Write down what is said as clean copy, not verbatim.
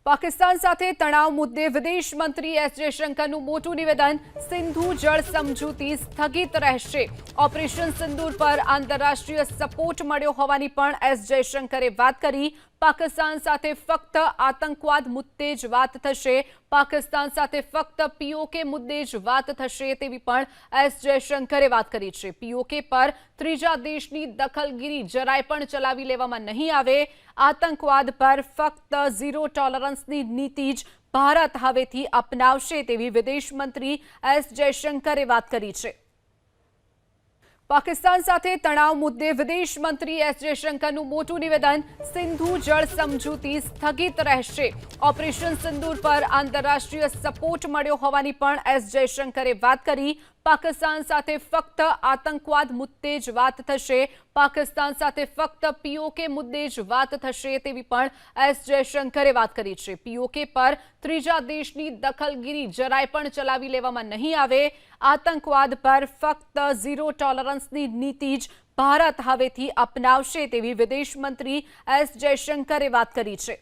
પાકિસ્તાન સાથે તણાવ મુદ્દે વિદેશ મંત્રી એસ જયશંકરનું મોટું નિવેદન। સિંધુ જળ સમજૂતી સ્થગિત રહેશે। ઓપરેશન સિંદૂર પર આંતરરાષ્ટ્રીય સપોર્ટ મળ્યો હોવાની પણ એસ જયશંકરે વાત કરી। પાકિસ્તાન સાથે ફક્ત આતંકવાદ મુદ્દે જ વાત થશે। પાકિસ્તાન સાથે ફક્ત પીઓકે મુદ્દે જ વાત થશે તેવી પણ એસ જયશંકરે વાત કરી છે। પીઓકે પર ત્રીજા દેશની દખલગીરી જરાય પણ ચલાવી લેવામાં નહીં આવે। આતંકવાદ પર ફક્ત ઝીરો ટોલરન્સની નીતિ જ ભારત હવેથી અપનાવશે તેવી વિદેશ મંત્રી એસ જયશંકરે વાત કરી છે। પાકિસ્તાન સાથે તણાવ મુદ્દે વિદેશ મંત્રી એસ જયશંકરનું મોટું નિવેદન। સિંધુ જળ સમજૂતી સ્થગિત રહેશે। ઓપરેશન સિંદૂર પર આંતરરાષ્ટ્રીય સપોર્ટ મળ્યો હોવાની પણ એસ જયશંકરે વાત કરી। પાકિસ્તાન સાથે ફક્ત આતંકવાદ મુદ્દે જ વાત થશે। પાકિસ્તાન સાથે ફક્ત પીઓકે મુદ્દે જ વાત થશે તેવી પણ એસ જયશંકરે વાત કરી છે। પીઓકે પર ત્રીજા દેશની દખલગીરી જરાય પણ ચલાવી લેવામાં નહીં આવે। આતંકવાદ પર ફક્ત ઝીરો ટોલરન્સની નીતિ જ ભારત હવેથી અપનાવશે તેવી વિદેશ મંત્રી એસ જયશંકરે વાત કરી છે।